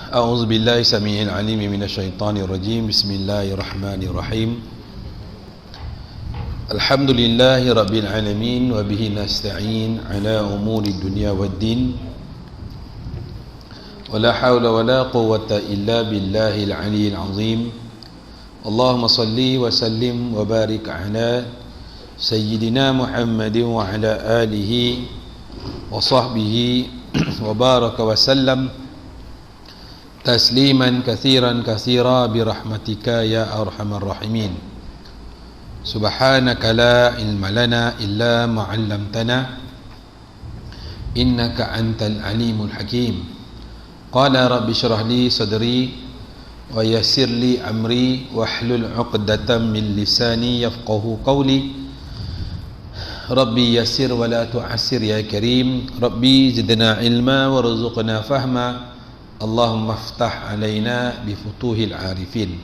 أعوذ بالله السميع العليم من الشيطان الرجيم. بسم الله الرحمن الرحيم. الحمد لله رب العالمين وبه نستعين على أمور الدنيا والدين ولا حول ولا قوة إلا بالله العلي العظيم. اللهم صل وسلم وبارك على سيدنا محمد وعلى آله وصحبه وبارك وسلم تسليما كثيرا كثيرا برحمتك يا أرحم الراحمين. سبحانك لا علم لنا إلا ما علمتنا إنك أنت العليم الحكيم. قال رب اشرح لي صدري ويسر لي أمري واحلل عقدة من لساني يفقه قولي. ربي يسر ولا تعسر يا كريم. ربي زدنا علما وارزقنا فهما. Allahumma ftah alaina bifutuhil arifin.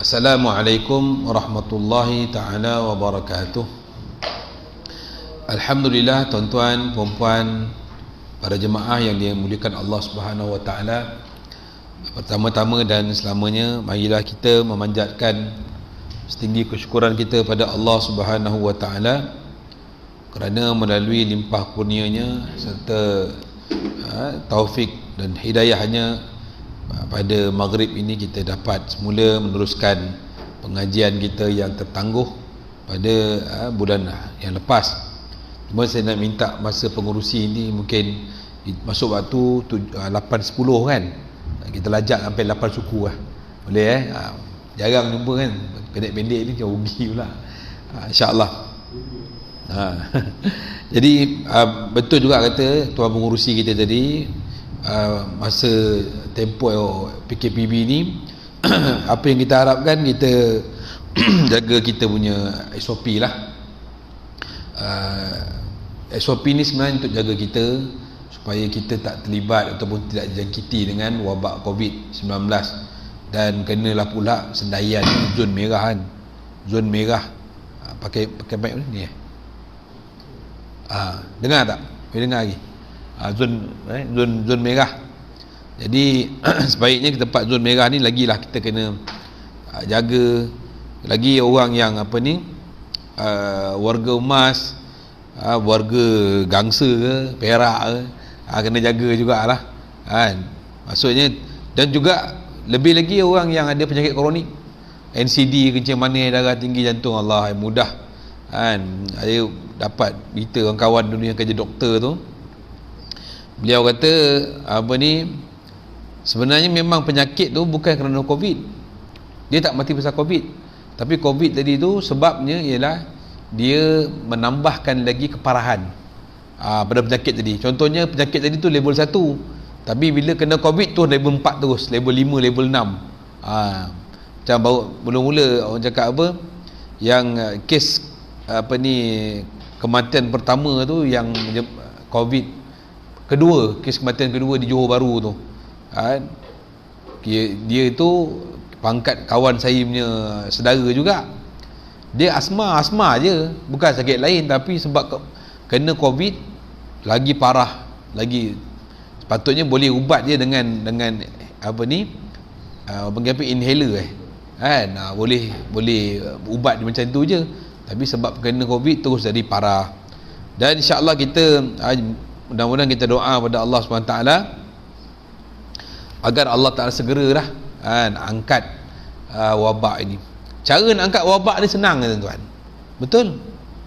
Assalamualaikum warahmatullahi ta'ala wabarakatuh. Alhamdulillah, tuan-tuan, puan-puan, para jemaah yang dimuliakan Allah Subhanahu wa taala. Pertama-tama dan selamanya, marilah kita memanjatkan setinggi kesyukuran kita pada Allah Subhanahu wa taala kerana melalui limpah kurnianya serta taufik dan hidayahnya pada maghrib ini kita dapat semula meneruskan pengajian kita yang tertangguh pada bulan yang lepas. Cuma saya nak minta masa pengurusi ini mungkin masuk waktu 8.10 kan, kita lajak sampai 8 suku lah. Boleh jarang jumpa kan, pendek-pendek ni macam rugi pula. InsyaAllah. Jadi betul juga kata tuan pengurusi kita tadi, masa tempoh PKPB ni apa yang kita harapkan, kita jaga kita punya SOP lah. SOP ni sebenarnya untuk jaga kita supaya kita tak terlibat ataupun tidak dijangkiti dengan wabak COVID-19, dan kenalah pula sendaian zon merah kan. Zon merah pakai mic ni dengar tak? Boleh dengar lagi? Zon merah. Jadi sebaiknya ke tempat zon merah ni lagilah kita kena jaga lagi orang yang warga emas, warga gangsa ke perak ke, kena jaga jugalah kan. Maksudnya, dan juga lebih lagi orang yang ada penyakit kronik, NCD, kencing manis, darah tinggi, jantung, Allah yang mudah kan. Saya dapat berita kawan-kawan dulu yang kerja doktor tu, beliau kata sebenarnya memang penyakit tu bukan kerana COVID, dia tak mati pasal COVID, tapi COVID tadi tu sebabnya ialah dia menambahkan lagi keparahan pada penyakit tadi. Contohnya penyakit tadi tu level 1, tapi bila kena COVID tu level 4 terus, level 5, level 6. Macam baru mula-mula orang cakap yang kes kematian pertama tu yang COVID kedua, kes kematian kedua di Johor Bahru tu kan, dia itu pangkat kawan saya punya saudara juga. Dia asma je, bukan sakit lain, tapi sebab kena COVID lagi parah lagi. Sepatutnya boleh ubat dia dengan inhaler kan, boleh ubat macam tu je, tapi sebab kena COVID terus jadi parah. Dan insya-Allah kita mudah-mudahan kita doa pada Allah SWT agar Allah Ta'ala segeralah angkat wabak ini. Cara nak angkat wabak ni senang tuan-tuan. Betul?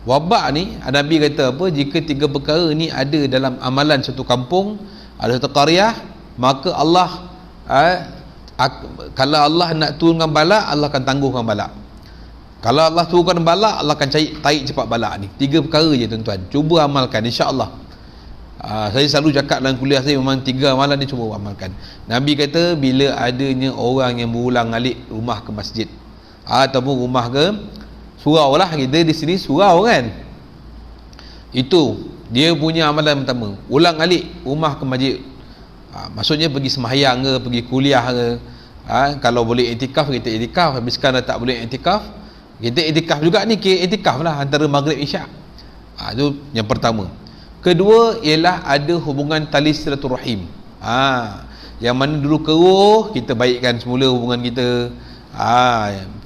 Wabak ni Nabi kata jika 3 perkara ni ada dalam amalan satu kampung, ada satu qaryah, maka Allah kalau Allah nak turunkan bala, Allah akan tangguhkan bala. Kalau Allah turunkan bala, Allah akan tarik cepat bala ni. 3 perkara je tuan-tuan. Cuba amalkan insya-Allah. Saya selalu cakap dalam kuliah saya, memang 3 amalan ni cuba amalkan. Nabi kata bila adanya orang yang berulang-alik rumah ke masjid ataupun rumah ke surau lah, kita di sini surau kan, itu dia punya amalan pertama, ulang-alik rumah ke masjid. Maksudnya pergi sembahyang ke, pergi kuliah ke, kalau boleh iktikaf kita iktikaf, habis sekarang tak boleh iktikaf, kita iktikaf juga ni, iktikaf lah antara maghrib isyak. Itu yang pertama. Kedua ialah ada hubungan tali silaturahim. Yang mana dulu keruh, kita baikkan semula hubungan kita.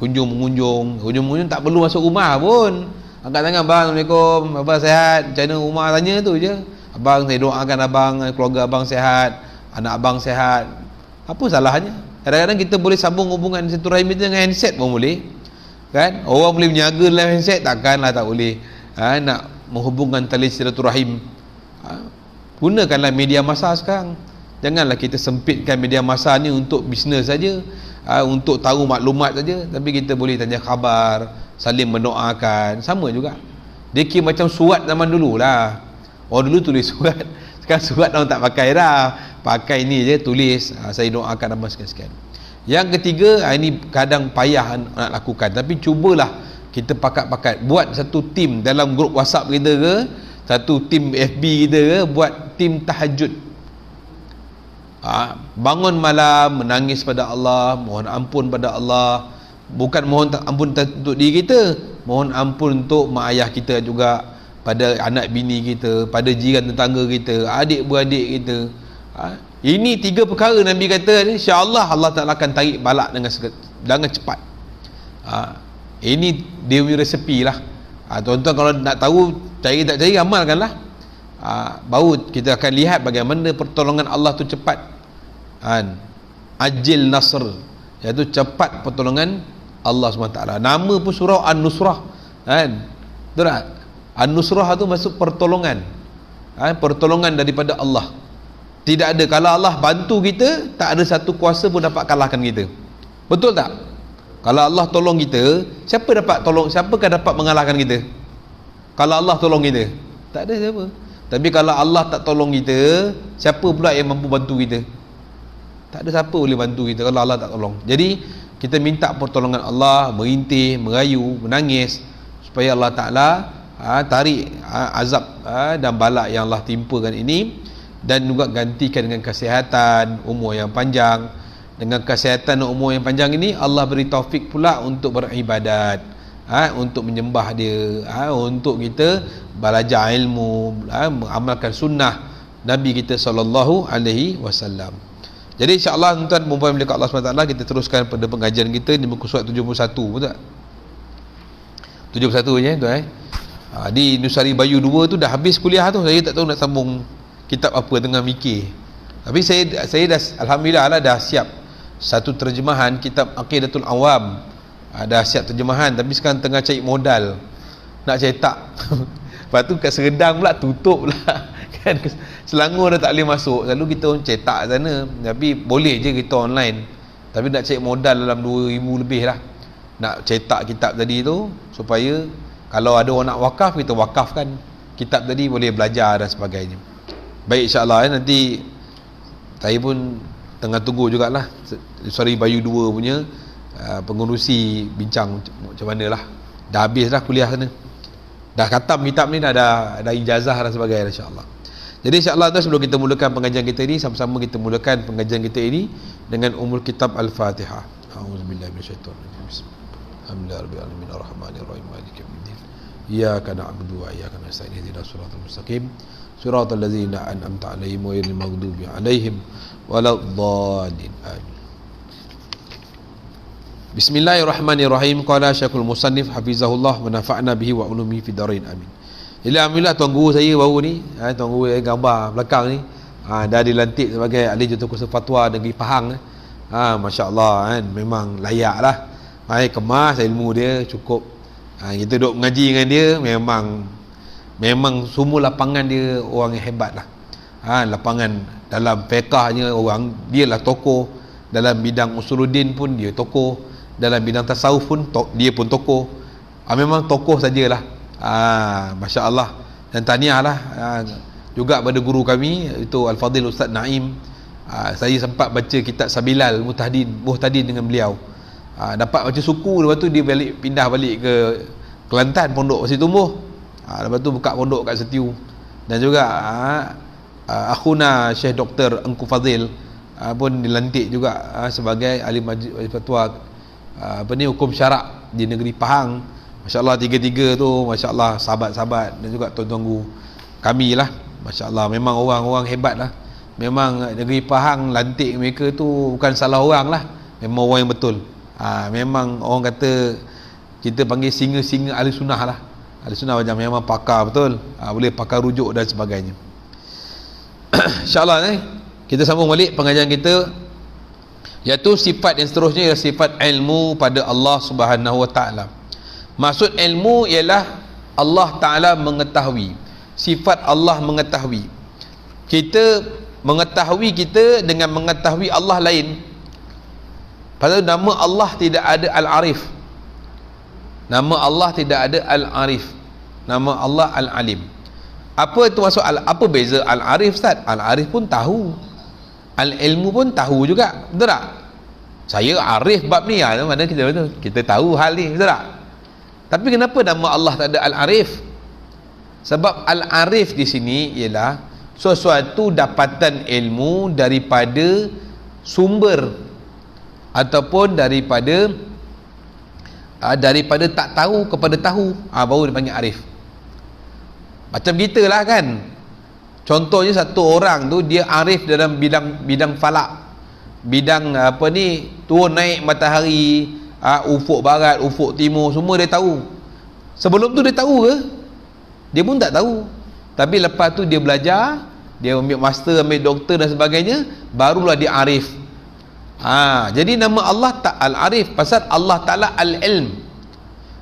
Kunjung-mengunjung tak perlu masuk rumah pun. Angkat tangan, abang, Assalamualaikum, abang sihat, macam mana rumah, tanya tu je. Abang, saya doakan abang, keluarga abang sihat, anak abang sihat. Apa salahnya? Kadang-kadang kita boleh sambung hubungan silaturahim kita dengan handset pun boleh. Kan? Orang boleh menjaga dalam handset, takkanlah tak boleh. Nak menghubungkan tali silaturahim. Gunakanlah media massa sekarang. Janganlah kita sempitkan media massa ni untuk bisnes saja, untuk tahu maklumat saja, tapi kita boleh tanya khabar, saling mendoakan, sama juga. Dia kira macam surat zaman dulu lah. Orang dulu tulis surat, sekarang surat orang tak pakai dah, pakai ni je, tulis, saya doakan abang sekian-sekian. Yang ketiga, ini kadang payah nak lakukan, tapi cubalah kita pakat-pakat buat satu tim dalam grup WhatsApp kita ke, satu tim FB kita ke, buat tim tahajud. Bangun malam menangis pada Allah, mohon ampun pada Allah. Bukan mohon ampun untuk diri kita, mohon ampun untuk mak ayah kita juga, pada anak bini kita, pada jiran tetangga kita, adik-beradik kita. Ini 3 perkara Nabi kata, insya-Allah Allah Taala akan tarik balak dengan cepat. Ini dia punya resepi lah. Tuan-tuan kalau nak tahu, cari tak cari, amalkanlah. Baru kita akan lihat bagaimana pertolongan Allah tu cepat. Ajil Nasr, iaitu cepat pertolongan Allah SWT. Nama pun surah An-Nusrah, betul tak? An-Nusrah tu maksud pertolongan, pertolongan daripada Allah. Tidak ada, kalau Allah bantu kita, tak ada satu kuasa pun dapat kalahkan kita, betul tak? Kalau Allah tolong kita, siapakah dapat mengalahkan kita? Kalau Allah tolong kita, tak ada siapa. Tapi kalau Allah tak tolong kita, siapa pula yang mampu bantu kita? Tak ada siapa boleh bantu kita kalau Allah tak tolong. Jadi kita minta pertolongan Allah, merintih, merayu, menangis, supaya Allah Ta'ala tarik azab dan balak yang Allah timpakan ini, dan juga gantikan dengan kesihatan, umur yang panjang. Dengan kesihatan dan umur yang panjang ini, Allah beri taufik pula untuk beribadat, untuk menyembah Dia, untuk kita belajar ilmu, mengamalkan sunnah Nabi kita sallallahu alaihi wasallam. Jadi insya-Allah tuan-tuan puan-puan milik Allah SWT, kita teruskan pada pengajian kita di muka surat 71, betul tak? 71 je tuan. Di Nusari Bayu 2 tu dah habis kuliah tu, saya tak tahu nak sambung kitab apa, tengah mikir. Tapi saya dah alhamdulillah lah, dah siap satu terjemahan kitab Aqidatul Awam. Dah siap terjemahan, tapi sekarang tengah cari modal nak cetak. Lepas tu kat Seredang pula tutup pula. Kan Selangor dah tak boleh masuk, selalu kita cetak sana, tapi boleh je kita online, tapi nak cek modal dalam 2,000 lebih lah nak cetak kitab tadi tu, supaya kalau ada orang nak wakaf, kita wakafkan kitab tadi, boleh belajar dan sebagainya. Baik, insyaAllah nanti saya pun tengah tunggu jugalah Sorry Bayu 2 punya pengurusi bincang macam mana lah. Dah habis dah kuliah sana, dah khatam kitab ni, dah ada ijazah dan sebagainya, insyaAllah. Jadi insyaAllah sebelum kita mulakan pengajian kita ini, sama-sama kita mulakan pengajian kita ini dengan umul kitab Al-Fatihah. A'udzubillahi minasyaitonir rajim. Alhamdulillahirabbil alamin arrahmanir rahim maliki yaumiddin. Iyyaka na'budu wa iyyaka nasta'in ihdinas siratal mustaqim siratal ladzina an'amta 'alaihim ghairil maghdubi 'alaihim waladdallin. Amin. Bismillahirrahmanirrahim. Qala Syekhul Musannif hafizahullah wa nafa'na bihi wa ulumihi fid dharain. Amin. Alhamdulillah, tuan guru saya baru ni, tuan guru yang gambar belakang ni, dah dilantik sebagai ahli jurukursus fatwa negeri Pahang. Masya-Allah kan, memang layak lah. Kemas ilmu dia cukup. Kita duduk mengaji dengan dia, memang semua lapangan dia orang yang hebat lah. Lapangan dalam fiqahnya, dia lah tokoh. Dalam bidang usuluddin pun dia tokoh. Dalam bidang tasawuf pun dia pun tokoh. Memang tokoh sajalah. Masya Allah. Dan tahniah lah juga pada guru kami, itu Al-Fadhil Ustaz Naim. Saya sempat baca kitab Sabilal Muhtadin dengan beliau. Dapat baca suku, lepas tu dia pindah balik ke Kelantan, pondok masih tumbuh. Lepas tu buka pondok kat Setiu. Dan juga akhuna Syekh Dr. Engku Fadhil pun dilantik juga sebagai ahli majlis fatwa hukum syarak di negeri Pahang. Masya-Allah, tiga-tiga tu masya-Allah sahabat-sahabat dan juga tuan-tuan guru kami lah. Masya-Allah, memang orang-orang hebat lah. memang negeri Pahang lantik mereka tu bukan salah orang lah, memang orang yang betul. Memang orang kata kita panggil singa-singa ahli sunnah lah. Ahli sunnah macam memang pakar betul, boleh pakar rujuk dan sebagainya. InsyaAllah kita sambung balik pengajian kita, iaitu sifat yang seterusnya ialah sifat ilmu pada Allah Subhanahu Wa Taala. Maksud ilmu ialah Allah Ta'ala mengetahui. Sifat Allah mengetahui. Kita mengetahui kita dengan mengetahui Allah lain. Padahal nama Allah tidak ada Al-Arif. Nama Allah tidak ada Al-Arif. Nama Allah Al-Alim. Apa itu maksud apa beza Al-Arif, Ustaz? Al-Arif pun tahu, Al-Ilmu pun tahu juga, betul tak? Saya arif bab ni, mana kita betul, kita tahu hal ni, betul tak? Tapi kenapa nama Allah tak ada Al-Arif? Sebab Al-Arif di sini ialah sesuatu dapatan ilmu daripada sumber ataupun daripada tak tahu kepada tahu, baru dipanggil arif. Macam kita lah kan, contohnya satu orang tu dia arif dalam bidang falak, bidang turun naik matahari, ufuk barat, ufuk timur, semua dia tahu. Sebelum tu dia tahu ke? Dia pun tak tahu. Tapi lepas tu dia belajar, dia ambil master, ambil doktor dan sebagainya, barulah dia arif. Jadi nama Allah Al-Arif pasal Allah Ta'ala Al-Ilm,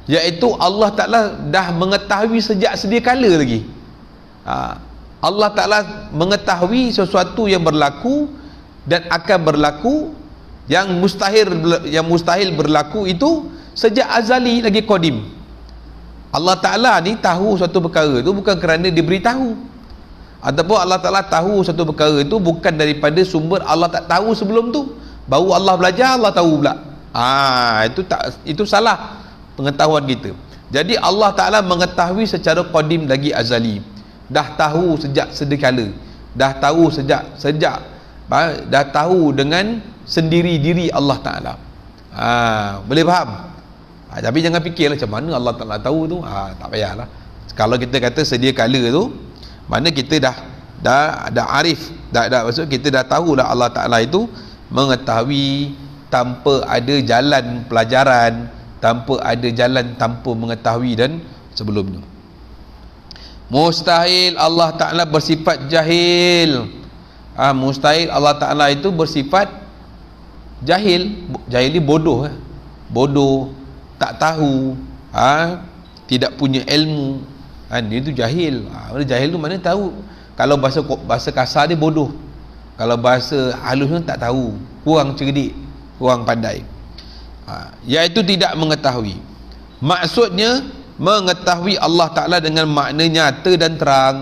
iaitu Allah Ta'ala dah mengetahui sejak sedia kala lagi. Allah Ta'ala mengetahui sesuatu yang berlaku dan akan berlaku, yang mustahil berlaku itu sejak azali lagi qadim. Allah Ta'ala ni tahu suatu perkara itu bukan kerana dia beritahu, ataupun Allah Ta'ala tahu suatu perkara itu bukan daripada sumber Allah tak tahu sebelum tu, baru Allah belajar Allah tahu pula. Itu salah pengetahuan kita. Jadi Allah Ta'ala mengetahui secara qadim lagi azali, dah tahu sejak sedia kala, dah tahu dah tahu dengan sendiri diri Allah Ta'ala. Boleh faham? Tapi jangan fikirlah macam mana Allah Ta'ala tahu tu, tak payahlah. Kalau kita kata sedia kala tu, mana kita dah arif, maksud kita dah tahulah Allah Ta'ala itu mengetahui tanpa ada jalan pelajaran, tanpa ada jalan tanpa mengetahui dan sebelumnya. Mustahil Allah Ta'ala bersifat jahil. Mustahil Allah Ta'ala itu bersifat jahil. Jahil ni bodoh, bodoh, tak tahu, tidak punya ilmu, dia tu jahil. Jahil tu mana tahu. Kalau bahasa kasar dia bodoh, kalau bahasa halus tu tak tahu, kurang cerdik, kurang pandai. Iaitu tidak mengetahui. Maksudnya mengetahui Allah Ta'ala dengan makna nyata dan terang.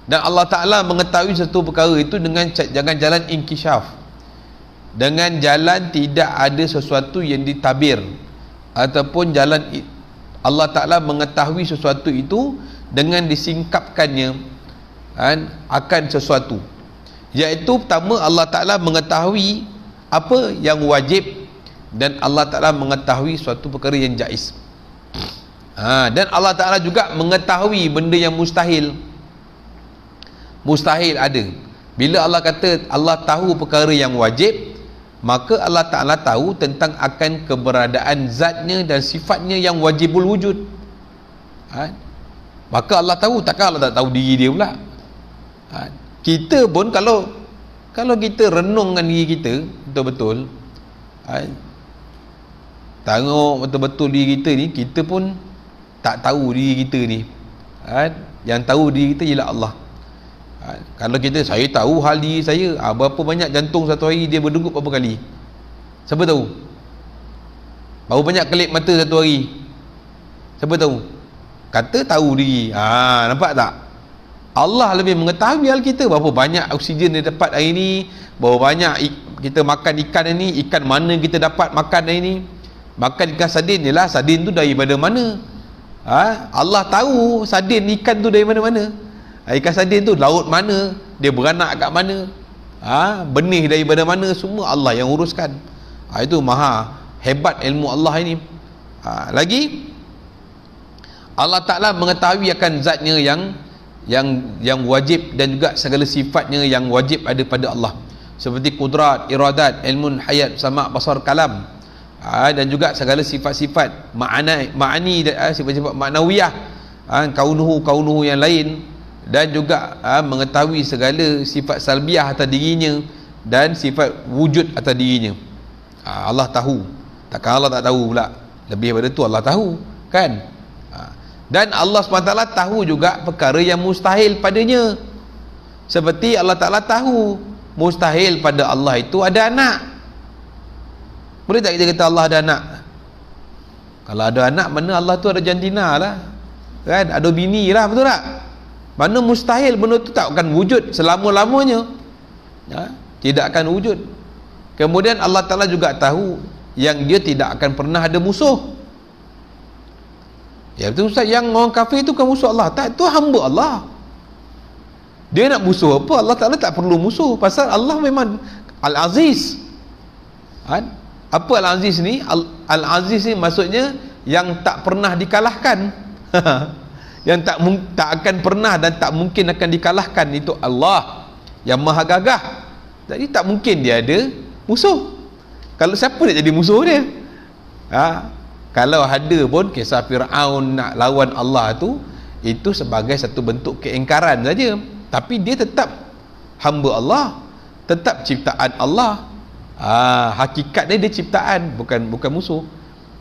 Dan Allah Ta'ala mengetahui satu perkara itu dengan jalan inkishaf, dengan jalan tidak ada sesuatu yang ditabir, ataupun jalan Allah Ta'ala mengetahui sesuatu itu dengan disingkapkannya akan sesuatu. Iaitu pertama, Allah Ta'ala mengetahui apa yang wajib, dan Allah Ta'ala mengetahui suatu perkara yang jaiz. Dan Allah Ta'ala juga mengetahui benda yang mustahil. Mustahil ada. Bila Allah kata Allah tahu perkara yang wajib, maka Allah Ta'ala tahu tentang akan keberadaan zatnya dan sifatnya yang wajibul wujud. Maka Allah tahu, takkan Allah tak tahu diri dia pula. Kita pun kalau kita renungkan diri kita betul-betul, tengok betul-betul diri kita ni, kita pun tak tahu diri kita ni. Yang tahu diri kita ialah Allah. Kalau saya tahu hal diri saya, berapa banyak jantung satu hari dia berdegup berapa kali, siapa tahu? Berapa banyak kelip mata satu hari, siapa tahu? Kata tahu diri. Nampak tak? Allah lebih mengetahui hal kita. Berapa banyak oksigen dia dapat hari ni, berapa banyak kita makan ikan hari ni, ikan mana kita dapat makan hari ni. Makan ikan sardin, jelah sardin tu daripada mana. Allah tahu sardin ikan tu dari mana-mana. Ikan sardin tu laut mana, dia beranak kat mana, benih daripada mana, semua Allah yang uruskan. Itu maha hebat ilmu Allah ini. Lagi Allah Ta'ala mengetahui akan zatnya yang wajib, dan juga segala sifatnya yang wajib ada pada Allah, seperti kudrat, iradat, ilmun, hayat, sama, basar, kalam, dan juga segala sifat-sifat ma'ani, sifat-sifat ma'nawiyah, kaunuhu yang lain, dan juga mengetahui segala sifat salbiah atas dirinya dan sifat wujud atas dirinya. Allah tahu, takkan Allah tak tahu pula? Lebih daripada tu Allah tahu, kan? Dan Allah SWT tahu juga perkara yang mustahil padanya, seperti Allah Ta'ala tahu mustahil pada Allah itu ada anak. Boleh tak kita kata Allah ada anak? Kalau ada anak, mana Allah tu ada jantina lah, kan? Ada bini lah, betul tak? Mana mustahil benda tu tak akan wujud selama-lamanya, tidak akan wujud. Kemudian Allah Ta'ala juga tahu yang dia tidak akan pernah ada musuh. Ya betul Ustaz, yang orang kafir itu kan musuh Allah? Tak, itu hamba Allah. Dia nak musuh apa? Allah Ta'ala tak perlu musuh, pasal Allah memang Al-Aziz. Apa Al-Aziz ni? Al-Aziz ni maksudnya yang tak pernah dikalahkan. Yang tak akan pernah dan tak mungkin akan dikalahkan, itu Allah yang maha gagah. Jadi tak mungkin dia ada musuh. Kalau siapa nak jadi musuh dia? Kalau ada pun kisah Fir'aun nak lawan Allah tu, itu sebagai satu bentuk keingkaran saja, tapi dia tetap hamba Allah, tetap ciptaan Allah. Hakikat dia ciptaan, bukan musuh.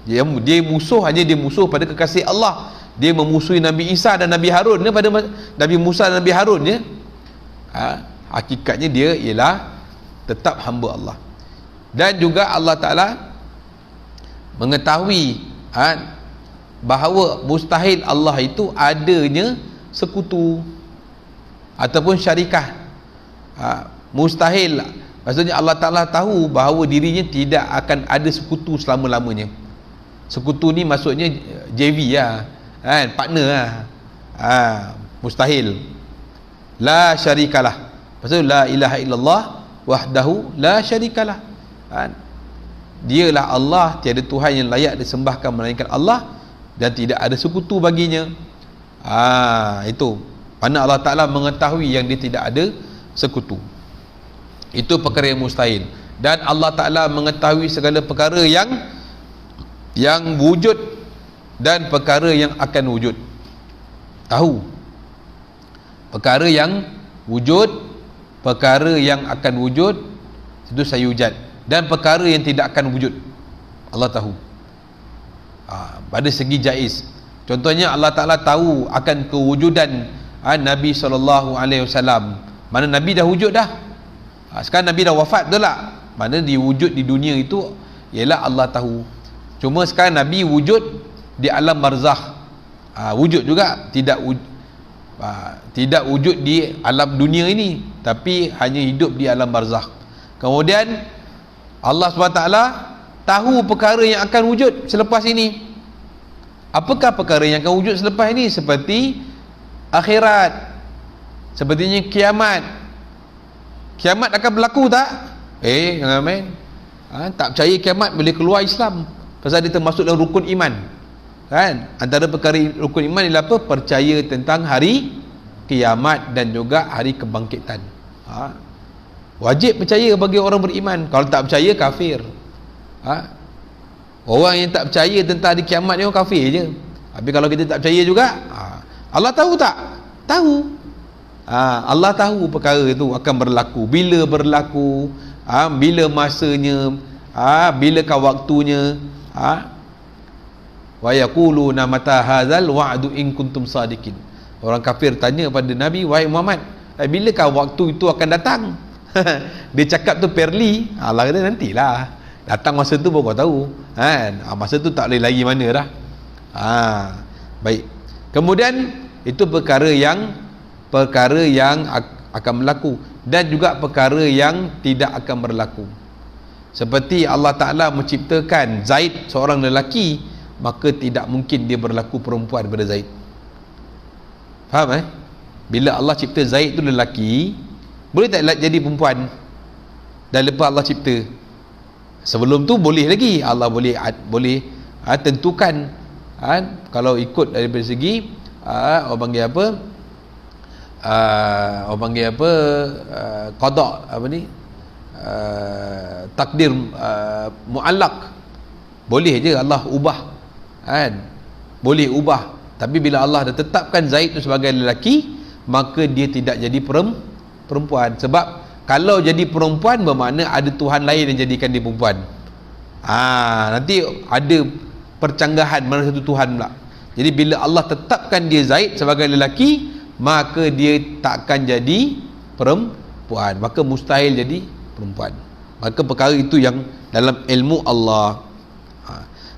Dia musuh, hanya dia musuh pada kekasih Allah. Dia memusuhi Nabi Isa dan Nabi Harun pada Nabi Musa dan Nabi Harun ya. Hakikatnya dia ialah tetap hamba Allah. Dan juga Allah Ta'ala mengetahui bahawa mustahil Allah itu adanya sekutu ataupun syarikah. Mustahil maksudnya Allah Ta'ala tahu bahawa dirinya tidak akan ada sekutu selama-lamanya. Sekutu ni maksudnya JV lah, partner lah. Mustahil. La syarikalah, maksud la ilaha illallah wahdahu la syarikalah. Dialah Allah, tiada Tuhan yang layak disembahkan melainkan Allah, dan tidak ada sekutu baginya. Itu mana Allah Ta'ala mengetahui yang dia tidak ada sekutu. Itu perkara yang mustahil. Dan Allah Ta'ala mengetahui segala perkara yang wujud dan perkara yang akan wujud. Tahu perkara yang wujud, perkara yang akan wujud, itu sayujad, dan perkara yang tidak akan wujud Allah tahu. Pada segi jaiz, contohnya Allah Ta'ala tahu akan kewujudan Nabi SAW. Mana Nabi dah wujud dah, sekarang Nabi dah wafat, betul tak? Mana diwujud di dunia itu ialah Allah tahu. Cuma sekarang Nabi wujud di alam barzakh, wujud juga tidak wujud di alam dunia ini, tapi hanya hidup di alam barzakh. Kemudian Allah SWT tahu perkara yang akan wujud selepas ini. Apakah perkara yang akan wujud selepas ini? Seperti akhirat, sepertinya kiamat. Kiamat akan berlaku tak? Jangan main. Tak percaya kiamat boleh keluar Islam, pasal dia termasuk dalam rukun iman, kan? Antara perkara rukun iman ialah apa? Percaya tentang hari kiamat dan juga hari kebangkitan. Wajib percaya bagi orang beriman. Kalau tak percaya, kafir. Orang yang tak percaya tentang hari kiamat ni orang kafir je. Tapi kalau kita tak percaya juga, Allah tahu tak? Tahu. Allah tahu perkara itu akan berlaku, bila berlaku, bila masanya, bilakah waktunya. Wa yaquluna mata hadzal wa'du in kuntum sadiqin. Orang kafir tanya pada Nabi, wahai Muhammad, bilakah waktu itu akan datang? Dia cakap tu perli. Allah kata nantilah, datang masa tu baru kau tahu, kan? Masa tu tak boleh lagi mana dah. Baik. Kemudian itu perkara yang akan berlaku, dan juga perkara yang tidak akan berlaku. Seperti Allah Ta'ala menciptakan Zaid seorang lelaki, maka tidak mungkin dia berlaku perempuan pada Zaid. Faham Bila Allah cipta Zaid tu lelaki, boleh tak jadi perempuan? Dan lepas Allah cipta, sebelum tu boleh lagi. Allah boleh tentukan, kalau ikut daripada segi orang panggil apa, orang panggil apa, qada, apa ni, takdir muallaq, boleh je Allah ubah, kan, boleh ubah. Tapi bila Allah dah tetapkan Zaid tu sebagai lelaki, maka dia tidak jadi perempuan. Sebab kalau jadi perempuan bermakna ada Tuhan lain yang jadikan dia perempuan. Nanti ada percanggahan mana satu Tuhan pula. Jadi bila Allah tetapkan dia Zaid sebagai lelaki, maka dia takkan jadi perempuan, maka mustahil jadi perempuan. Maka perkara itu yang dalam ilmu Allah.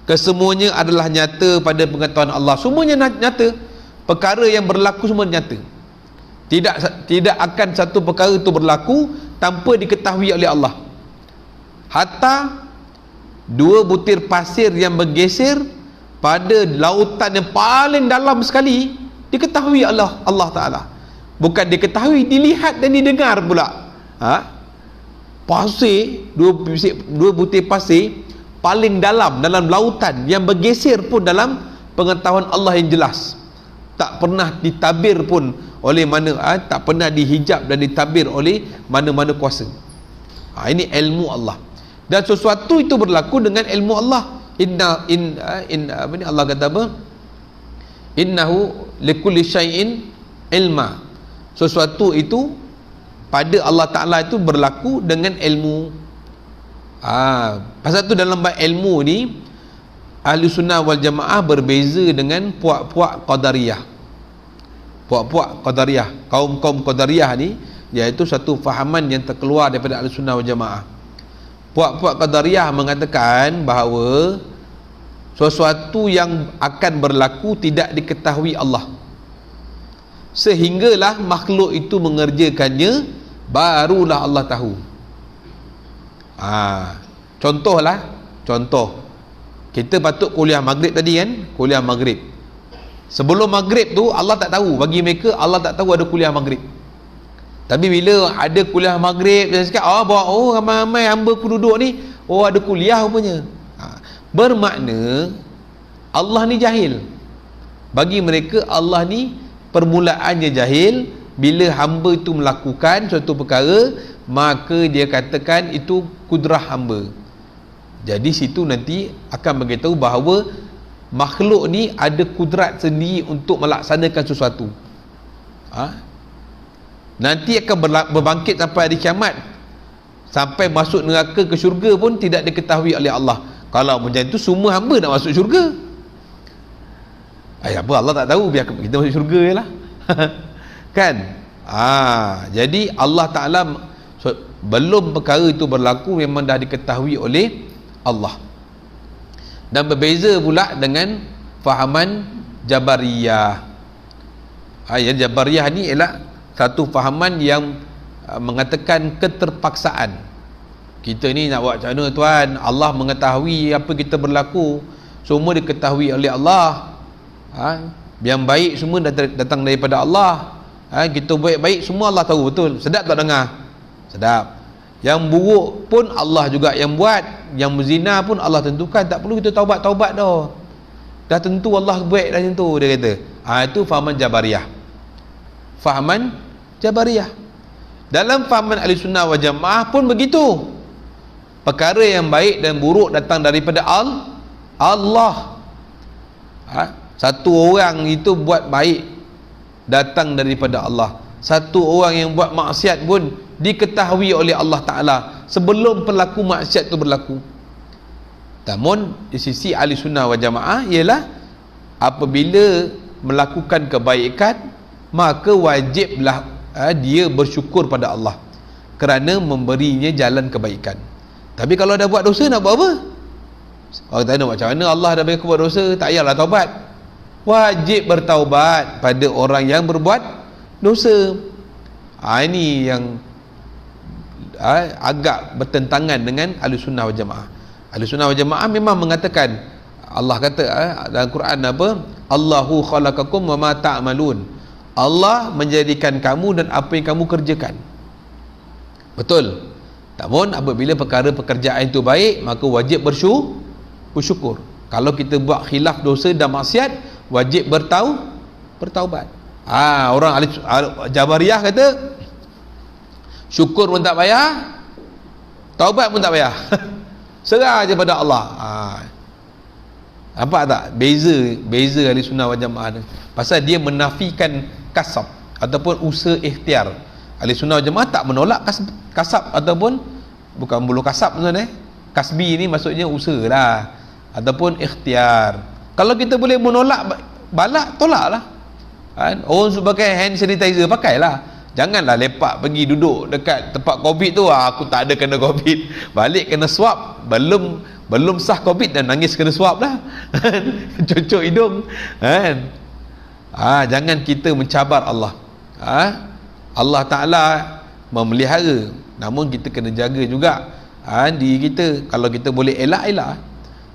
Kesemuanya adalah nyata pada pengetahuan Allah. Semuanya nyata. Perkara yang berlaku semua nyata. Tidak akan satu perkara itu berlaku tanpa diketahui oleh Allah. Hatta 2 butir pasir yang bergeser pada lautan yang paling dalam sekali diketahui Allah Ta'ala. Bukan diketahui, dilihat dan didengar pula. Pasir, 2 butir pasir paling dalam lautan yang bergeser pun dalam pengetahuan Allah yang jelas. Tak pernah ditabir pun oleh mana, tak pernah dihijab dan ditabir oleh mana-mana kuasa. Ini ilmu Allah. Dan sesuatu itu berlaku dengan ilmu Allah. Apa ni Allah kata apa? Innahu likulli syai'in ilma. Sesuatu itu pada Allah Ta'ala itu berlaku dengan ilmu. Pasal tu dalam bab ilmu ni Ahli Sunnah wal Jamaah berbeza dengan puak-puak Qadariyah. Puak-puak Qadariyah, kaum-kaum Qadariyah ni, iaitu satu fahaman yang terkeluar daripada Ahli Sunnah wal Jamaah. Puak-puak Qadariyah mengatakan bahawa sesuatu yang akan berlaku tidak diketahui Allah, sehinggalah makhluk itu mengerjakannya, barulah Allah tahu. Contoh kita patut kuliah maghrib tadi kan, kuliah maghrib. Sebelum maghrib tu Allah tak tahu, bagi mereka Allah tak tahu ada kuliah maghrib. Tapi bila ada kuliah maghrib, dia cakap ramai-ramai hamba ku duduk ni, ada kuliah rupanya. Bermakna Allah ni jahil. Bagi mereka Allah ni permulaannya jahil. Bila hamba itu melakukan suatu perkara, maka dia katakan itu kudrah hamba. Jadi situ nanti akan beritahu bahawa makhluk ni ada kudrat sendiri untuk melaksanakan sesuatu. Nanti akan berbangkit sampai hari kiamat, sampai masuk neraka ke syurga pun tidak diketahui oleh Allah. Kalau macam itu semua hamba nak masuk syurga. Apa Allah tak tahu, biar kita masuk syurga je lah. Kan? Jadi Allah Ta'ala belum perkara itu berlaku memang dah diketahui oleh Allah. Dan berbeza pula dengan fahaman Jabariyah. Jabariyah ni ialah satu fahaman yang mengatakan keterpaksaan. Kita ni nak buat macam mana tuan? Allah mengetahui apa kita berlaku, semua diketahui oleh Allah. Yang baik semua datang daripada Allah. Kita baik-baik semua Allah tahu, betul. Sedap tak dengar? Sedap. Yang buruk pun Allah juga yang buat. Yang berzina pun Allah tentukan, tak perlu kita taubat-taubat dah. Dah tentu Allah buat dah macam tu, dia kata. Itu fahaman Jabariyah. Fahaman Jabariyah. Dalam fahaman Ahli Sunnah wal Jamaah pun begitu. Perkara yang baik dan buruk datang daripada Allah. Satu orang itu buat baik datang daripada Allah. Satu orang yang buat maksiat pun diketahui oleh Allah Ta'ala sebelum pelaku maksiat itu berlaku. Namun di sisi Ahli Sunnah wal Jamaah ialah apabila melakukan kebaikan, maka wajiblah dia bersyukur pada Allah kerana memberinya jalan kebaikan. Tapi kalau dah buat dosa, nak buat apa? Orang tanya macam mana Allah dah bagi aku buat dosa, tak payahlah taubat. Wajib bertaubat pada orang yang berbuat dosa. Ini yang agak bertentangan dengan Ahli Sunnah wal Jamaah. Ahli Sunnah wal Jamaah memang mengatakan, Allah kata dalam Quran apa? Allahu khalaqakum wa ma ta'malun. Allah menjadikan kamu dan apa yang kamu kerjakan. Betul. Namun apabila perkara pekerjaan itu baik, maka wajib bersyukur. Kalau kita buat khilaf dosa dan maksiat, wajib bertaubat. Orang ahli Jabariyah kata syukur pun tak payah, taubat pun tak payah. Serah je pada Allah. Nampak tak beza ahli sunnah wal jamaah ni? Pasal dia menafikan kasab ataupun usaha ikhtiar. Ahli sunnah wal jamaah tak menolak kasab ataupun bukan bulu kasab sebenarnya. Kasbi ni maksudnya usaha lah ataupun ikhtiar. Kalau kita boleh menolak balak, tolaklah. Orang suruh pakai hand sanitizer, pakailah. Janganlah lepak pergi duduk dekat tempat COVID tu, aku tak ada kena COVID, balik kena swab, belum sah COVID dan nangis kena swab dah. Cucuk hidung kan. Jangan kita mencabar Allah. Allah Ta'ala memelihara, namun kita kena jaga juga diri kita. Kalau kita boleh elak.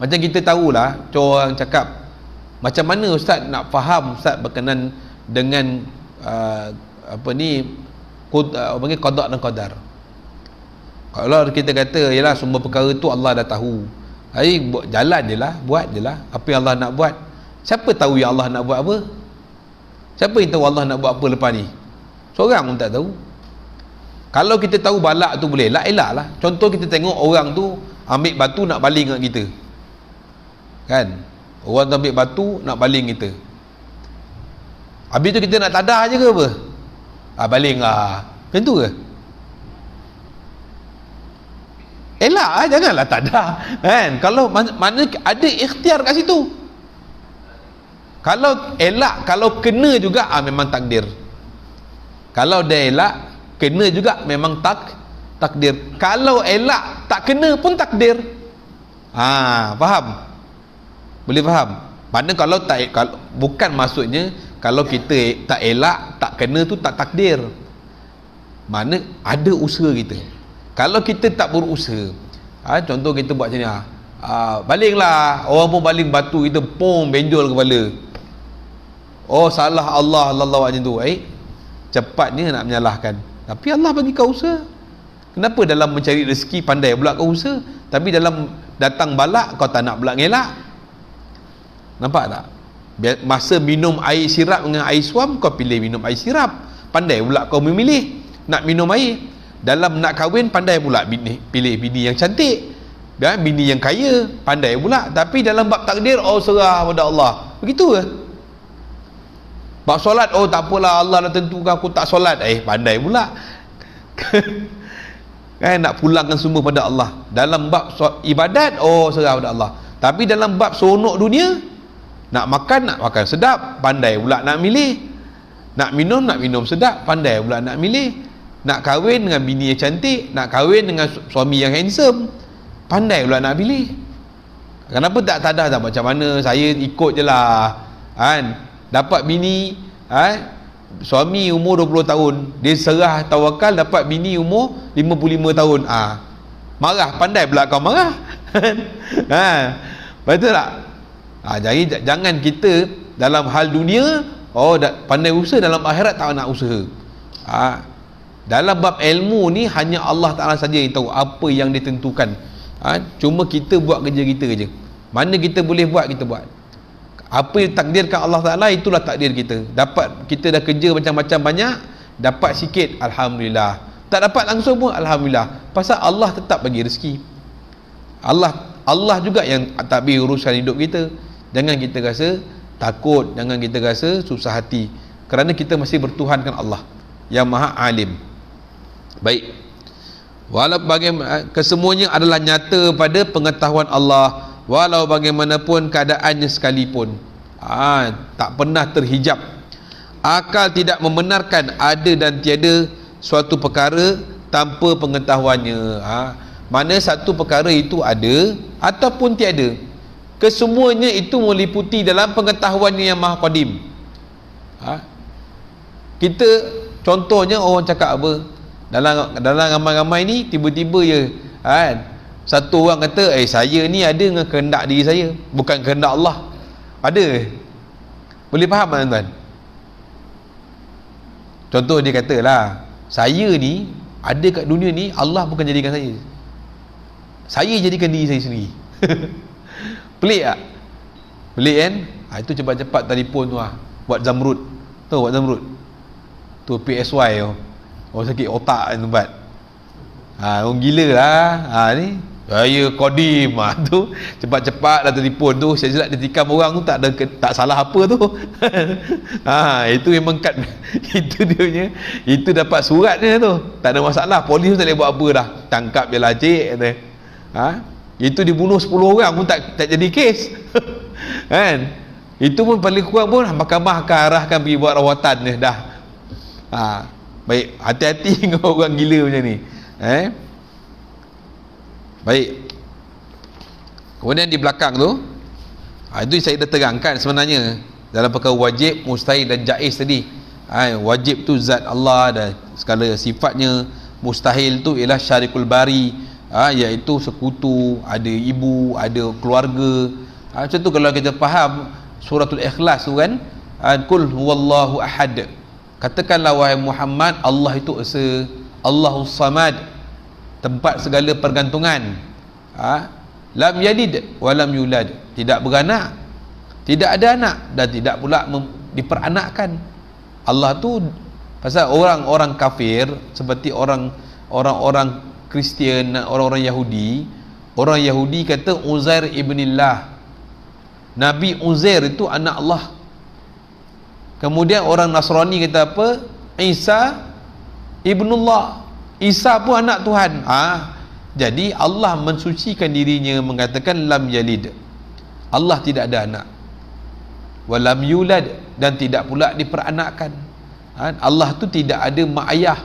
Macam kita tahulah, orang cakap macam mana ustaz nak faham ustaz berkenan dengan panggil qada dan qadar. Kalau kita kata yalah semua perkara tu Allah dah tahu, jalan je lah, buat je lah apa yang Allah nak buat. Siapa tahu yang Allah nak buat apa? Siapa yang tahu Allah nak buat apa lepas ni? Seorang pun tak tahu. Kalau kita tahu balak tu boleh elak lah. Contoh kita tengok orang tu ambil batu nak baling kat kita kan, orang tu ambil batu nak baling kita, habis tu kita nak tadah je ke apa? Baling lah, macam tu ke? Elak lah, janganlah tadah kan. Kalau mana ada ikhtiar kat situ. Kalau elak, kalau kena juga memang takdir. Kalau dah elak kena juga memang takdir. Kalau elak tak kena pun takdir. Faham? Boleh faham? Mana kalau bukan maksudnya kalau kita tak elak, tak kena tu tak takdir. Mana ada usaha kita. Kalau kita tak berusaha, contoh kita buat macam ni, balinglah, orang pun baling batu kita, benjol kepala. Salah Allah macam tu. Cepatnya nak menyalahkan. Tapi Allah bagi kau usaha. Kenapa dalam mencari rezeki pandai pula kau usaha, tapi dalam datang balak kau tak nak pula ngelak? Nampak tak? Masa minum air sirap dengan air suam, kau pilih minum air sirap. Pandai pula kau memilih nak minum air. Dalam nak kahwin, pandai pula pilih bini yang cantik, bini yang kaya, pandai pula. Tapi dalam bab takdir, serah pada Allah. Begitu ke? Bab solat, tak apalah, Allah dah tentukan aku tak solat. Pandai pula. Nak pulangkan semua pada Allah. Dalam bab ibadat, serah pada Allah. Tapi dalam bab seronok dunia, nak makan sedap, pandai pula nak milih. Nak minum sedap, pandai pula nak milih. Nak kahwin dengan bini yang cantik, nak kahwin dengan suami yang handsome, pandai pula nak pilih. Kenapa tak tadah tak macam mana saya ikut je lah kan. Dapat bini suami umur 20 tahun, dia serah tawakal, dapat bini umur 55 tahun. Marah, pandai pula kau marah. Betul tak? Jadi jangan kita dalam hal dunia pandai usaha, dalam akhirat tak nak usaha. Dalam bab ilmu ni hanya Allah Ta'ala saja yang tahu apa yang ditentukan. Cuma kita buat kerja kita je. Mana kita boleh buat, kita buat. Apa yang takdirkan Allah Ta'ala, itulah takdir kita. Dapat, kita dah kerja macam-macam banyak, dapat sikit, Alhamdulillah. Tak dapat langsung pun, Alhamdulillah. Pasal Allah tetap bagi rezeki. Allah juga yang takbir urusan hidup kita. Jangan kita rasa takut, jangan kita rasa susah hati, kerana kita masih bertuhankan Allah yang Maha Alim. Baik, walau bagaimana kesemuanya adalah nyata pada pengetahuan Allah, walau bagaimanapun keadaannya sekalipun. Tak pernah terhijab. Akal tidak membenarkan ada dan tiada suatu perkara tanpa pengetahuannya. Mana satu perkara itu ada ataupun tiada, kesemuanya itu meliputi dalam pengetahuannya yang Maha Qadim. Kita contohnya orang cakap apa dalam ramai-ramai ni, tiba-tiba je satu orang kata saya ni ada dengan kehendak diri saya, bukan kehendak Allah. Ada? Boleh faham tak tuan-tuan? Contoh dia katalah, saya ni ada kat dunia ni, Allah bukan jadikan saya jadikan diri saya sendiri. Pelik tak? Pelik kan? Itu cepat-cepat telefon tu buat zamrud. Tahu Pak Zamrud? Tu PSY tu. Orang sakit otak tempat. Orang gila lah. Ni saya Kodim tu cepat-cepat dah telefon tu, silap dia tikam orang tu, tak salah apa tu. Itu memang kad itu dia punya, itu dapat suratnya tu, tak ada masalah. Polis tu tak boleh buat apa dah, tangkap je lah cik kata. Itu dibunuh 10 orang pun tak jadi kes. Kan, itu pun paling kurang pun mahkamah akan arahkan pergi buat rawatan dia dah. Baik, hati-hati dengan orang gila macam ni. Baik. Kemudian di belakang tu, itu saya dah terangkan sebenarnya dalam perkara wajib, mustahil dan jaiz tadi. Wajib tu zat Allah dan segala sifatnya. Mustahil tu ialah syarikul bari, iaitu sekutu, ada ibu, ada keluarga. Macam tu kalau kita faham suratul Ikhlas tu kan, Qul huwallahu ahad. Katakanlah wahai Muhammad, Allah itu esa, Allahus samad, tempat segala pergantungan. Lam yalid wa lam yulad, tidak beranak, tidak ada anak, dan tidak pula diperanakkan. Allah tu, pasal orang-orang kafir seperti orang-orang Kristian, orang-orang Yahudi, orang Yahudi kata Uzair ibnillah, Nabi Uzair itu anak Allah. Kemudian orang Nasrani kata apa? Isa ibnullah, Isa pun anak Tuhan. Jadi Allah mensucikan dirinya, mengatakan lam yalid, Allah tidak ada anak, walam yulad, dan tidak pula diperanakkan. Allah tu tidak ada mak ayah,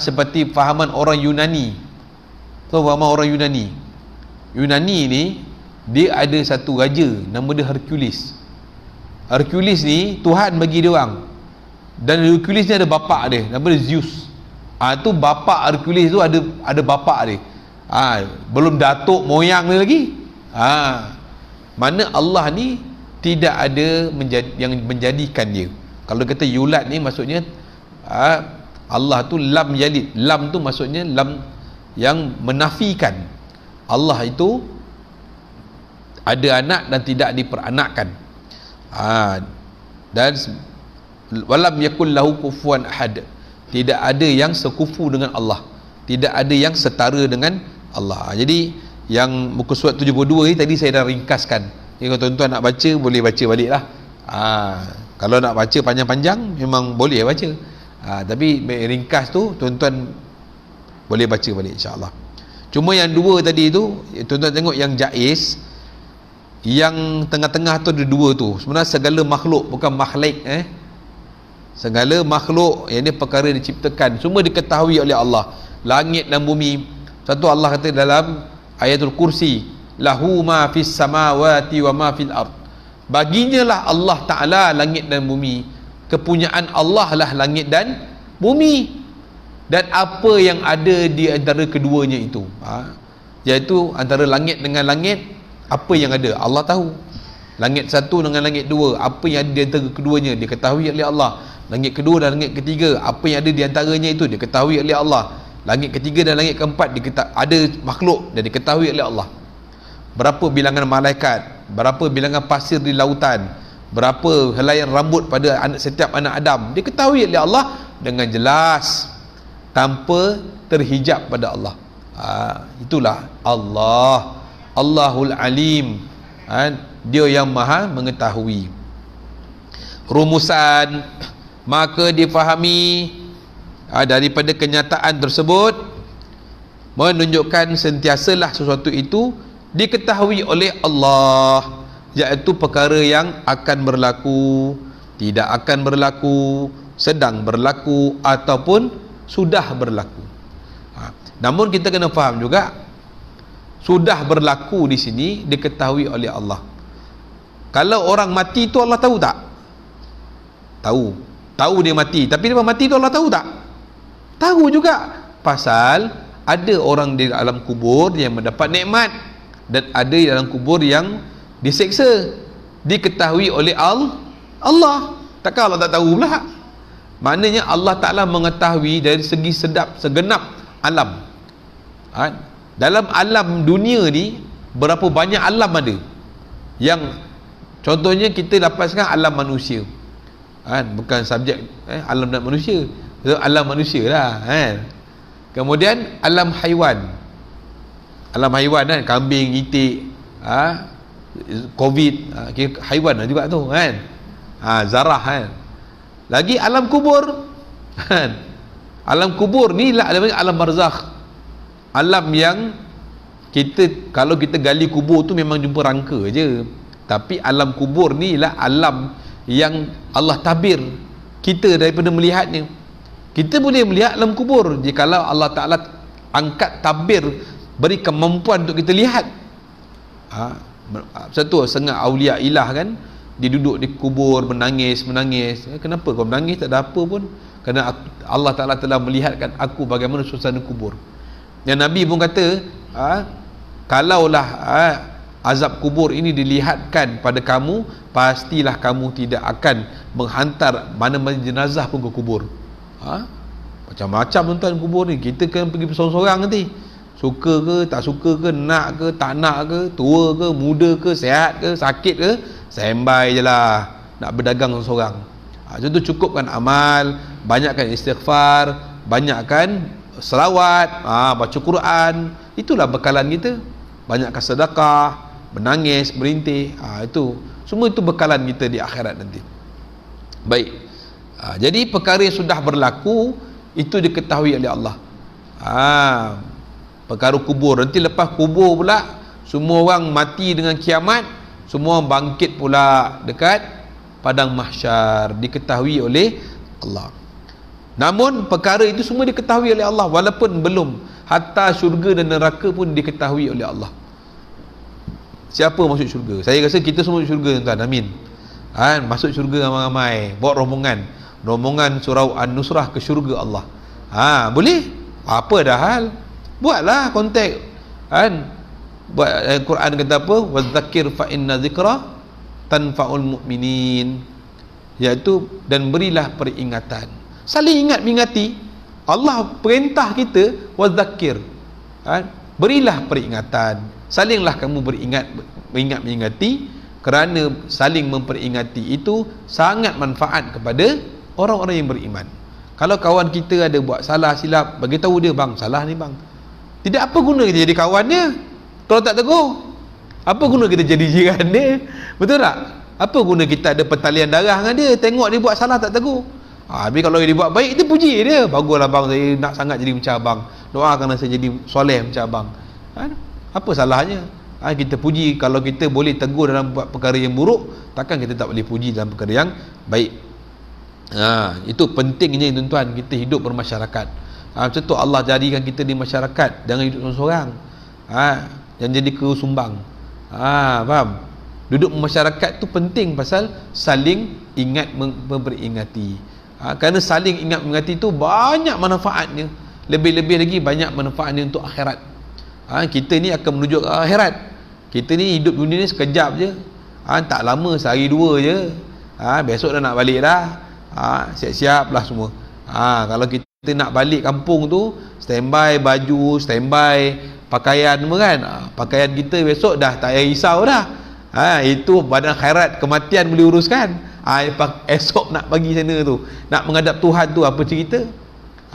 seperti fahaman orang Yunani. So fahaman orang Yunani ni, dia ada satu raja nama dia Hercules. Hercules ni Tuhan bagi dia orang, dan Hercules ni ada bapa dia nama dia Zeus. Tu bapa Hercules tu ada bapa dia. Belum datuk moyang dia lagi. Mana Allah ni tidak ada yang menjadikan dia. Kalau kata yulad ni maksudnya Allah tu lam yalid. Lam tu maksudnya lam yang menafikan Allah itu ada anak dan tidak diperanakkan. Dan walam yakul lahu kufuwan ahad, tidak ada yang sekufu dengan Allah, tidak ada yang setara dengan Allah. Jadi yang muka surat 72 ni tadi saya dah ringkaskan. Jadi kalau tuan-tuan nak baca, boleh baca balik lah. Kalau nak baca panjang-panjang memang boleh baca. Tapi ringkas tu tuan-tuan boleh baca balik insya-Allah. Cuma yang dua tadi tu, tuan-tuan tengok yang jaiz, yang tengah-tengah tu ada dua tu. Sebenarnya segala makhluk, bukan makhluk segala makhluk yang ini perkara diciptakan, semua diketahui oleh Allah, langit dan bumi. Satu Allah kata dalam ayatul kursi, lahu ma fis samawati wa ma fil ard, baginya lah Allah Ta'ala langit dan bumi, kepunyaan Allah lah langit dan bumi, dan apa yang ada di antara keduanya itu, iaitu antara langit dengan langit, apa yang ada Allah tahu. Langit satu dengan langit dua, apa yang ada di antara keduanya diketahui oleh Allah. Langit kedua dan langit ketiga, apa yang ada di antaranya itu diketahui oleh Allah. Langit ketiga dan langit keempat ada makhluk dan diketahui oleh Allah. Berapa bilangan malaikat, berapa bilangan pasir di lautan, berapa helaian rambut pada setiap anak Adam, diketahui oleh Allah dengan jelas, tanpa terhijab pada Allah. Itulah Allah, Allahul Alim, dia yang maha mengetahui. Rumusan, maka difahami daripada kenyataan tersebut menunjukkan sentiasalah sesuatu itu diketahui oleh Allah, iaitu perkara yang akan berlaku, tidak akan berlaku, sedang berlaku, ataupun sudah berlaku. Namun kita kena faham juga, sudah berlaku di sini diketahui oleh Allah. Kalau orang mati tu Allah tahu tak? Tahu dia mati, tapi dia mati tu Allah tahu tak? Tahu juga. Pasal ada orang di alam kubur yang mendapat nikmat, dan ada di dalam kubur yang diseksa, diketahui oleh Allah. Takkan Allah tak tahu pula? Maknanya Allah Ta'ala mengetahui dari segi segenap alam. Dalam alam dunia ni berapa banyak alam ada, yang contohnya kita dapatkan alam manusia. kan, bukan subjek alam dan manusia, alam manusia lah kan. Kemudian alam haiwan, kan, kambing, itik, covid, kira haiwan lah juga tu kan, zarah kan. Lagi alam kubur kan, alam kubur ni lah alam barzakh, alam yang kita, kalau kita gali kubur tu memang jumpa rangka je, tapi alam kubur ni lah alam yang Allah tabir kita daripada melihatnya. Kita boleh melihat alam kubur jikalau Allah Ta'ala angkat tabir, beri kemampuan untuk kita lihat. Satu setengah awliya ilah kan, dia duduk di kubur menangis. Kenapa kau menangis? Tak ada apa pun, kerana Allah Ta'ala telah melihatkan aku bagaimana suasana kubur. Yang Nabi pun kata, kalaulah azab kubur ini dilihatkan pada kamu, pastilah kamu tidak akan menghantar mana-mana jenazah pun ke kubur. Macam-macam tuan-tuan kubur ni. Kita kan pergi sorang-sorang nanti, suka ke tak suka ke, nak ke tak nak ke, tua ke muda ke, sihat ke sakit ke, sembai je lah nak berdagang sorang. Contoh, cukupkan amal, banyakkan istighfar, banyakkan selawat, baca Quran, itulah bekalan kita. Banyakkan sedekah, menangis, berintih, itu semua itu bekalan kita di akhirat nanti. Baik, jadi perkara yang sudah berlaku itu diketahui oleh Allah. Perkara kubur, nanti lepas kubur pula semua orang mati dengan kiamat, semua orang bangkit pula dekat padang mahsyar, diketahui oleh Allah. Namun perkara itu semua diketahui oleh Allah, walaupun belum, hatta syurga dan neraka pun diketahui oleh Allah. Siapa masuk syurga? Saya rasa kita semua masuk syurga tuan-tuan, amin. Masuk syurga ramai-ramai, bawa rombongan surau An-Nusrah ke syurga Allah. Boleh? Apa dah hal? Buatlah kontak kan. Buat Quran kata apa? Wadzakir fa inna zikra tanfa'ul mu'minin, iaitu dan berilah peringatan. Saling ingat-ingati. Allah perintah kita wadzakir, berilah peringatan. Salinglah kamu mengingat-ingati, kerana saling memperingati itu sangat manfaat kepada orang-orang yang beriman. Kalau kawan kita ada buat salah silap, bagi tahu dia, bang salah ni bang. Tidak apa guna kita jadi kawan dia kalau tak tegur. Apa guna kita jadi jiran dia? Betul tak? Apa guna kita ada pertalian darah dengan dia, tengok dia buat salah tak tegur. Tapi kalau dia buat baik, kita puji dia. Baguslah bang, saya nak sangat jadi macam abang, doakan saya jadi soleh macam abang. Apa salahnya? Kita puji. Kalau kita boleh tegur dalam buat perkara yang buruk, takkan kita tak boleh puji dalam perkara yang baik. Itu pentingnya tuan-tuan, kita hidup bermasyarakat. Macam tu Allah jadikan kita di masyarakat, jangan hidup seorang-seorang. Jangan jadi kesumbang. Faham? Duduk masyarakat tu penting pasal saling ingat memperingati. Kerana saling ingat mengingati tu banyak manfaatnya. Lebih-lebih lagi banyak manfaatnya untuk akhirat. Kita ni akan menuju ke akhirat. Kita ni hidup dunia ni sekejap je. Tak lama, sehari dua je. Besok dah nak balik dah. Siap-siap lah semua. Kalau kita nak balik kampung tu, standby baju, standby pakaian semua kan. Pakaian kita besok dah tak payah risau dah. Itu badan khairat, kematian boleh uruskan. Esok nak pergi sana tu, nak menghadap Tuhan tu, apa cerita?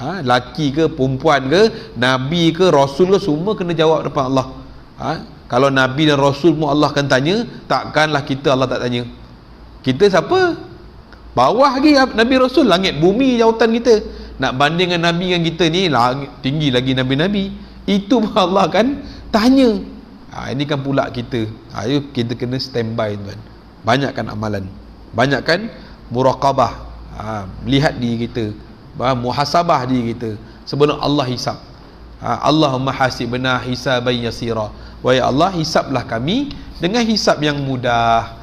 Laki ke, perempuan ke, Nabi ke, Rasul ke, semua kena jawab depan Allah. Kalau Nabi dan Rasul pun Allah akan tanya, takkanlah kita Allah tak tanya. Kita siapa? Bawah lagi Nabi Rasul, langit bumi jawatan kita. Nak banding dengan Nabi dengan kita ni, langit tinggi lagi Nabi-Nabi. Itu pun Allah akan tanya. Ini kan pula kita. Kita kena standby tuan. Banyakkan amalan, banyakkan muraqabah, melihat diri kita, muhasabah diri kita sebelum Allah hisab. Allahumma hasibna hisaban yasira. Wahai Allah, hisablah kami dengan hisab yang mudah,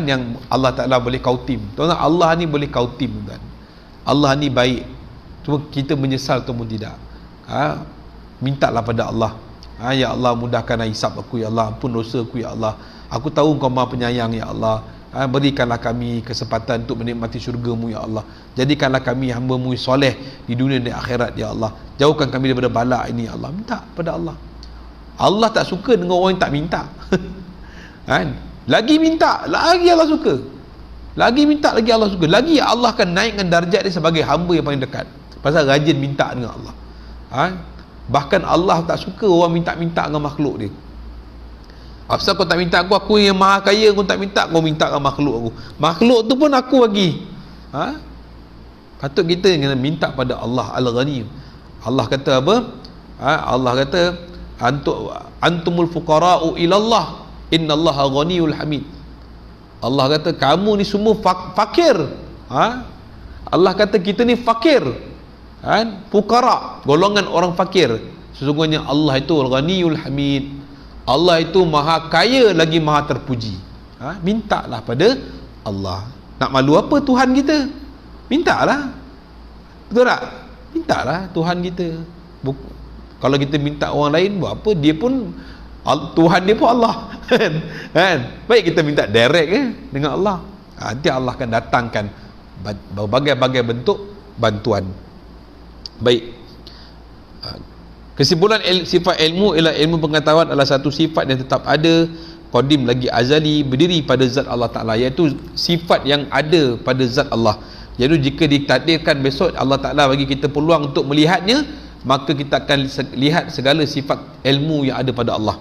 yang Allah Ta'ala boleh kautim. Tuan, Allah ni boleh kautim tuan. Allah ni baik, cuma kita menyesal ataupun tidak. Mintalah pada Allah. Ya Allah, mudahkan hisab aku ya Allah, ampun dosa aku ya Allah. Aku tahu Engkau Maha Penyayang ya Allah. Berikanlah kami kesempatan untuk menikmati syurga-Mu ya Allah. Jadikanlah kami hamba-Mu soleh di dunia dan akhirat ya Allah. Jauhkan kami daripada bala ini ya Allah. Minta pada Allah. Allah tak suka dengan orang yang tak minta. Lagi minta, lagi Allah suka. lagi minta lagi Allah suka, lagi Allah akan naikkan darjat dia sebagai hamba yang paling dekat, pasal rajin minta dengan Allah. Bahkan Allah tak suka orang minta-minta dengan makhluk dia. Apasal kau tak minta aku yang maha kaya, kau tak minta, kau minta dengan makhluk aku. Makhluk tu pun aku bagi. Patut kita minta pada Allah Al-Ghani. Allah kata apa? Allah kata antumul fuqara'u ilallah innallaha ghaniyul hamid. Allah kata kamu ni semua fakir. Allah kata kita ni fakir. Fuqara, golongan orang fakir. Sesungguhnya Allah itu Al-Ghaniyul Hamid. Allah itu maha kaya lagi maha terpuji. Mintalah pada Allah. Nak malu apa Tuhan kita? Mintalah. Betul tak? Mintalah Tuhan kita. Kalau kita minta orang lain buat apa? Dia pun Tuhan dia pun Allah. Kan? Baik kita minta direct dengan Allah. Nanti Allah akan datangkan berbagai-bagai bentuk bantuan. Baik. Kesimpulan sifat ilmu ialah ilmu pengetahuan adalah satu sifat yang tetap ada, qadim lagi azali, berdiri pada zat Allah Ta'ala, iaitu sifat yang ada pada zat Allah. Iaitu jika ditakdirkan besok Allah Ta'ala bagi kita peluang untuk melihatnya, maka kita akan lihat segala sifat ilmu yang ada pada Allah.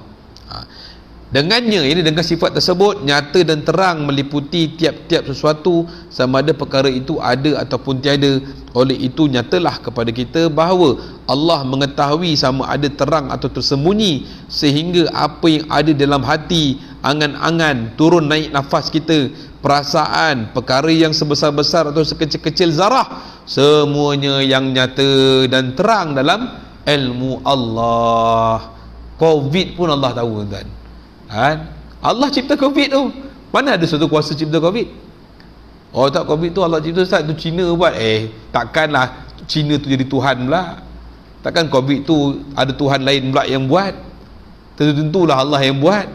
Dengannya, ini dengan sifat tersebut nyata dan terang meliputi tiap-tiap sesuatu, sama ada perkara itu ada ataupun tiada. Oleh itu nyatalah kepada kita bahawa Allah mengetahui sama ada terang atau tersembunyi, sehingga apa yang ada dalam hati, angan-angan, turun naik nafas kita, perasaan, perkara yang sebesar-besar atau sekecil-kecil zarah, semuanya yang nyata dan terang dalam ilmu Allah. Covid pun Allah tahu, tuan. Allah cipta Covid tu. Mana ada satu kuasa cipta Covid? Oh tak, Covid tu Allah cipta, Ustaz, tu Cina buat. Takkanlah Cina tu jadi Tuhan pula. Takkan Covid tu ada Tuhan lain pula yang buat. Tentu-tentulah Allah yang buat.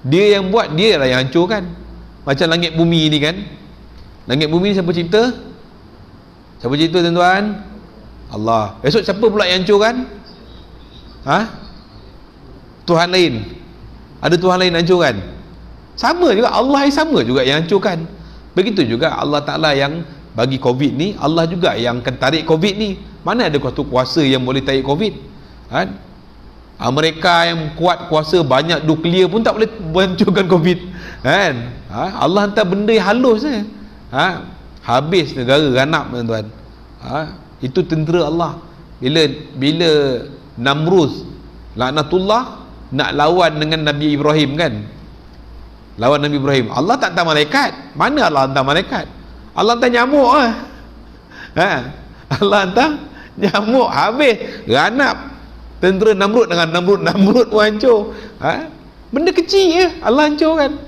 Dia yang buat, dia lah yang hancurkan. Macam langit bumi ni kan. Langit bumi ni siapa cipta? Siapa cipta, tuan-tuan? Allah. Esok siapa pula yang hancurkan? Tuhan lain. Ada Tuhan lain hancurkan? Sama juga, Allah yang sama juga yang hancurkan. Begitu juga Allah Ta'ala yang bagi Covid ni, Allah juga yang akan tarik Covid ni. Mana ada satu kuasa yang boleh tarik Covid? Mereka yang kuat kuasa banyak nuklear pun tak boleh hancurkan Covid. Allah hantar benda yang halus je. Habis negara ganap, tuan-tuan. Itu tentera Allah. Bila Namrud laknatullah nak lawan dengan Nabi Ibrahim kan, lawan Nabi Ibrahim, Allah tak hantar malaikat. Mana Allah hantar malaikat? Allah hantar nyamuk Allah hantar nyamuk, habis ganap tentera Namrud dengan Namrud pun hancur. Benda kecil je Allah hancurkan.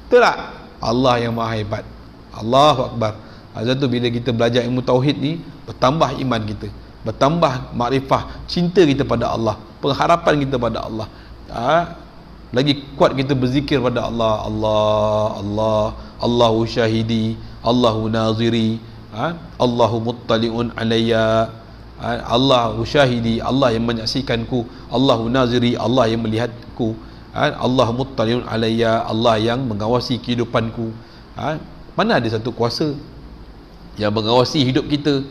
Betul tak? Allah yang maha hebat. Allahu Akbar. Sebab tu bila kita belajar ilmu tauhid ni, bertambah iman kita, bertambah makrifah, cinta kita pada Allah, pengharapan kita pada Allah. Lagi kuat kita berzikir pada Allah. Allahu syahidi, Allahu naziri, Allahu muttali'un alayya, Allahu syahidi, Allah yang menyaksikanku, Allahu naziri, Allah yang melihatku, Allahu muttali'un alayya, Allah yang mengawasi kehidupanku. Mana ada satu kuasa yang mengawasi hidup kita?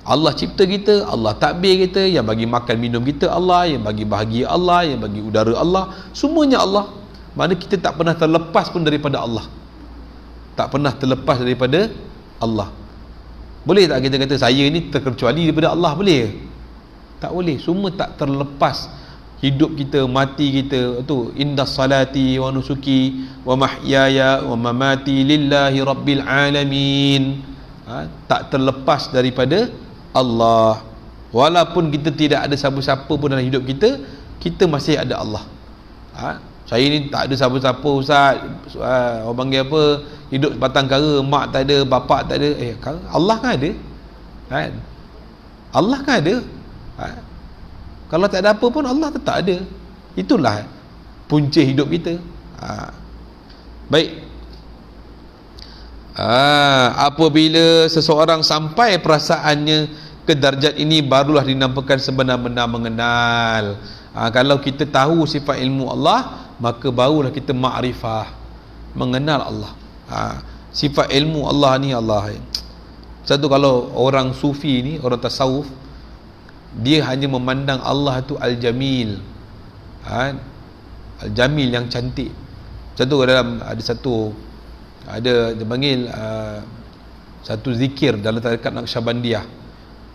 Allah cipta kita, Allah takbir kita, yang bagi makan minum kita Allah, yang bagi bahagia Allah, yang bagi udara Allah, semuanya Allah. Mana kita tak pernah terlepas pun daripada Allah. Tak pernah terlepas daripada Allah. Boleh tak kita kata saya ni terkecuali daripada Allah? Boleh? Tak boleh. Semua tak terlepas. Hidup kita, mati kita tu, inna salati wa nusuki wa mahyaya wa mamati lillahi rabbil alamin. Tak terlepas daripada Allah. Walaupun kita tidak ada siapa-siapa pun dalam hidup kita, kita masih ada Allah. Saya ni tak ada siapa-siapa, Ustaz. Orang panggil apa, hidup batang kara, mak tak ada, bapak tak ada. Allah kan ada. Allah kan ada. Kalau tak ada apa pun, Allah tetap ada. Itulah punca hidup kita. Baik. Apabila seseorang sampai perasaannya ke darjat ini, barulah dinamakan sebenar-benar mengenal. Kalau kita tahu sifat ilmu Allah, maka barulah kita makrifah, mengenal Allah. sifat ilmu Allah ni Allah. Satu, kalau orang sufi ni, orang tasawuf, dia hanya memandang Allah tu al-jamil, al-jamil yang cantik. Satu dalam ada dia panggil satu zikir dalam tarekat Naqsyabandiyah,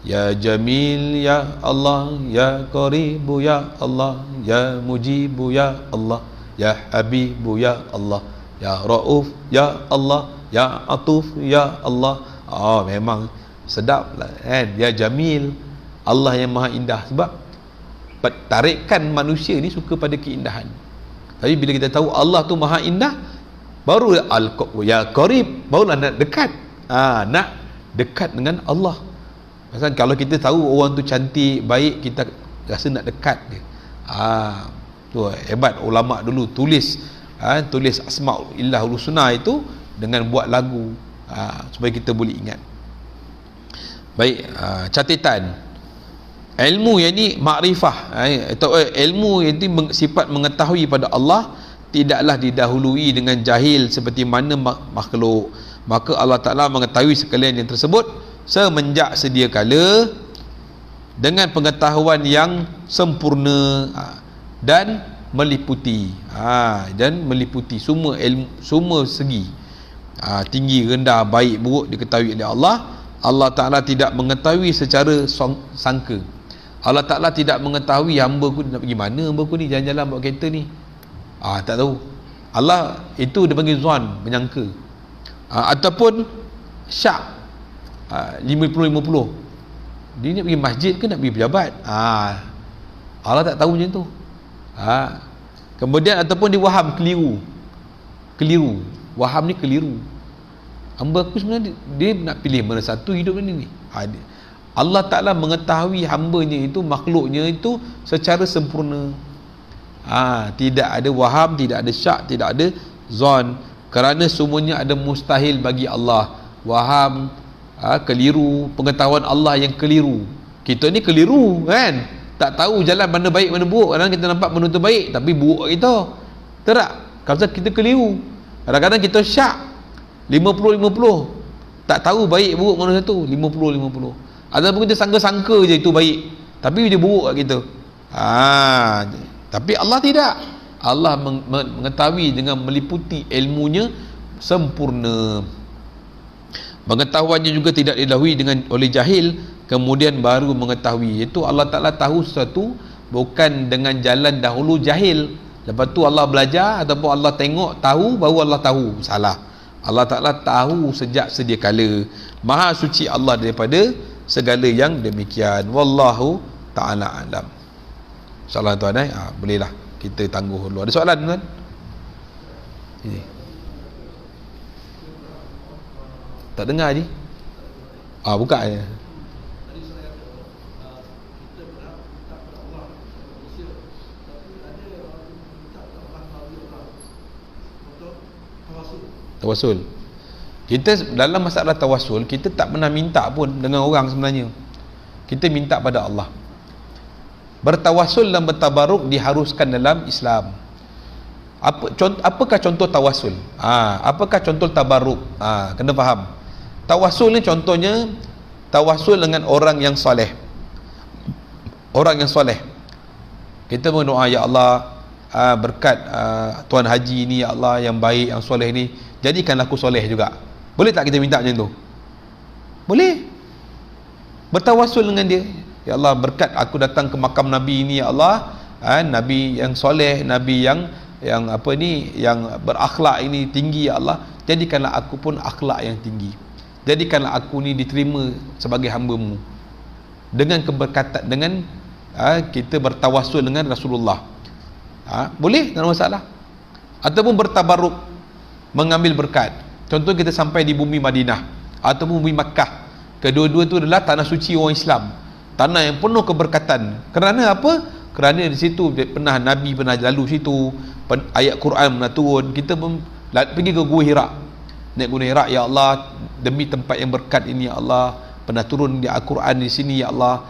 ya Jamil ya Allah, ya Qaribu ya Allah, ya Mujibu ya Allah, ya Habibu ya Allah, ya Rauf ya Allah, ya Atuf ya Allah. Memang sedap lah kan, ya Jamil, Allah yang maha indah. Sebab tarikan manusia ni suka pada keindahan, tapi bila kita tahu Allah tu maha indah, baru ya Qarib, barulah nak dekat, nak dekat dengan Allah. Pasal kalau kita tahu orang tu cantik, baik, kita rasa nak dekat dia. Tu hebat ulama dulu tulis Asmaul Husna itu dengan buat lagu, supaya kita boleh ingat. Baik, catatan ilmu yang ni makrifah, atau ilmu yang ni sifat mengetahui pada Allah tidaklah didahului dengan jahil seperti mana makhluk. Maka Allah Ta'ala mengetahui sekalian yang tersebut semenjak sedia kala dengan pengetahuan yang sempurna dan meliputi semua ilmu, semua segi, tinggi, rendah, baik, buruk diketahui oleh Allah. Allah Ta'ala tidak mengetahui secara sangka. Allah Ta'ala tidak mengetahui hamba ku nak pergi mana, hamba ku ni jalan-jalan bawa kereta ni, tak tahu. Allah itu dia panggil zon, menyangka, ataupun syak, 50-50, dia nak pergi masjid ke nak pergi pejabat, Allah tak tahu macam tu. Kemudian ataupun dia waham, keliru, waham ni keliru, hamba aku sebenarnya dia nak pilih mana satu hidup ni. Allah Ta'ala mengetahui hambanya itu, makhluknya itu secara sempurna. Tidak ada waham, tidak ada syak, tidak ada zon, kerana semuanya ada mustahil bagi Allah. Waham, keliru, pengetahuan Allah yang keliru. Kita ni keliru kan, tak tahu jalan mana baik mana buruk. Kadang kita nampak benda tu baik tapi buruk kita, tak? Kalau kita keliru, kadang-kadang kita syak 50-50, tak tahu baik buruk mana satu, 50-50. Ataupun kita sangka-sangka je itu baik tapi dia buruk kat kita. Tapi Allah tidak. Allah mengetahui dengan meliputi, ilmunya sempurna. Pengetahuannya juga tidak didahului oleh jahil kemudian baru mengetahui. Itu Allah Ta'ala tahu sesuatu bukan dengan jalan dahulu jahil, lepas tu Allah belajar, ataupun Allah tengok tahu baru Allah tahu. Salah. Allah Ta'ala tahu sejak sedia kala. Maha suci Allah daripada segala yang demikian. Wallahu ta'ala alam. InsyaAllah tuan, bolehlah kita tangguh dulu. Ada soalan tuan? Ini tak dengar je. Buka je. Tawasul. Kita dalam masalah tawasul, kita tak pernah minta pun dengan orang sebenarnya. Kita minta pada Allah. Bertawasul dan bertabaruk diharuskan dalam Islam. Apakah contoh tawasul? Apakah contoh tabaruk? Kena faham. Tawasul ni contohnya tawasul dengan orang yang soleh. Orang yang soleh. Kita berdoa, ya Allah, berkat Tuan Haji ni, ya Allah, yang baik, yang soleh ni, jadikanlah aku soleh juga. Boleh tak kita minta macam tu? Boleh. Bertawasul dengan dia, ya Allah, berkat aku datang ke makam Nabi ini, ya Allah, Nabi yang soleh, Nabi yang berakhlak ini tinggi, ya Allah, jadikanlah aku pun akhlak yang tinggi, jadikanlah aku ni diterima sebagai hamba-Mu. Dengan keberkatan, dengan kita bertawasul dengan Rasulullah, boleh, tak ada masalah. Ataupun bertabaruk, mengambil berkat. Contoh kita sampai di bumi Madinah ataupun bumi Makkah, kedua-dua itu adalah tanah suci orang Islam, tanah yang penuh keberkatan. Kerana apa? Kerana di situ Nabi pernah lalu situ, ayat Quran pernah turun. Kita pun pergi ke Gua Hira, naik Gunung Hira, ya Allah, demi tempat yang berkat ini, ya Allah, pernah turun di Al-Quran di sini, ya Allah,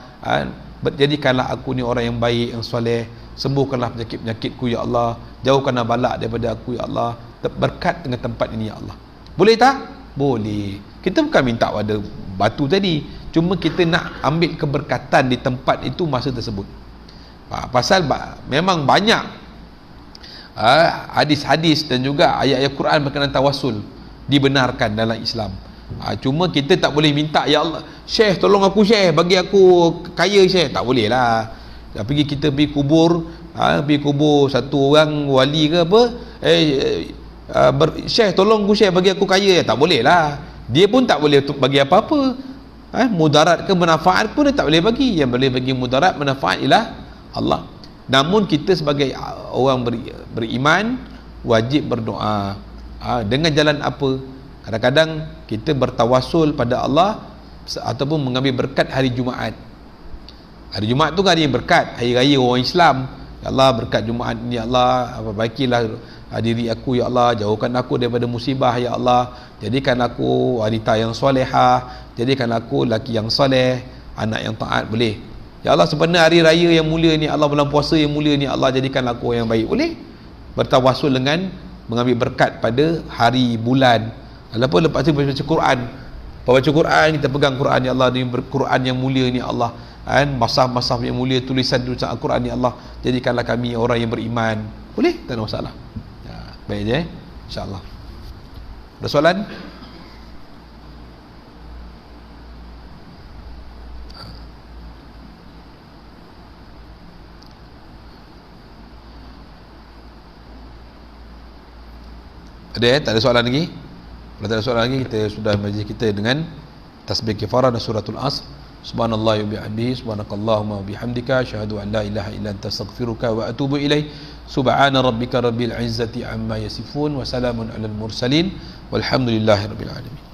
jadikanlah aku ni orang yang baik, yang soleh, sembuhkanlah penyakit-penyakitku, ya Allah, jauhkanlah balak daripada aku, ya Allah, berkat dengan tempat ini, ya Allah. Boleh tak? Boleh. Kita bukan minta pada batu tadi, cuma kita nak ambil keberkatan di tempat itu masa tersebut. Pasal memang banyak hadis-hadis dan juga ayat-ayat Quran berkenaan tawassul dibenarkan dalam Islam. Cuma kita tak boleh minta, ya Allah, Syekh tolong aku Syekh, bagi aku kaya Syekh. Tak boleh lah. Kita pergi kubur, pergi kubur satu orang wali ke apa, Syekh tolong aku Syekh, bagi aku kaya. Tak boleh lah. Dia pun tak boleh bagi apa-apa. Mudarat ke manfaat pun dia tak boleh bagi. Yang boleh bagi mudarat manfaat ialah Allah. Namun kita sebagai orang beriman wajib berdoa. Dengan jalan apa? Kadang-kadang kita bertawassul pada Allah ataupun mengambil berkat hari Jumaat. Hari Jumaat tu kan hari yang berkat, hari raya orang Islam. Ya Allah, berkat Jumaat ni ya Allah, perbaikilah diri aku ya Allah, jauhkan aku daripada musibah ya Allah, jadikan aku wanita yang solehah, jadikan aku laki yang soleh, anak yang taat. Boleh. Ya Allah, sebenarnya hari raya yang mulia ni Allah, bulan puasa yang mulia ni Allah, jadikan aku yang baik. Boleh. Bertawassul dengan mengambil berkat pada hari bulan. Lepas tu baca Quran. Baca Quran, kita pegang Quran, ya Allah, ni Quran yang mulia ni Allah, masah-masah yang mulia, tulisan-tulisan Al-Quran ni Allah, jadikanlah kami orang yang beriman. Boleh? Tak ada masalah. Baik je, insya-Allah. Ada soalan? Ada tak ada soalan lagi? Kalau tak ada soalan lagi, kita sudah majlis kita dengan tasbih kifarah dan suratul Asr. Subhanallah wa bihamdihi, subhanakallahumma wa bihamdika, asyhadu an la ilaha illa anta, astaghfiruka wa atubu ilaik. Subhana rabbika rabbil izzati amma yasifun, wa salamun alal mursalin, walhamdulillahi rabbil alamin.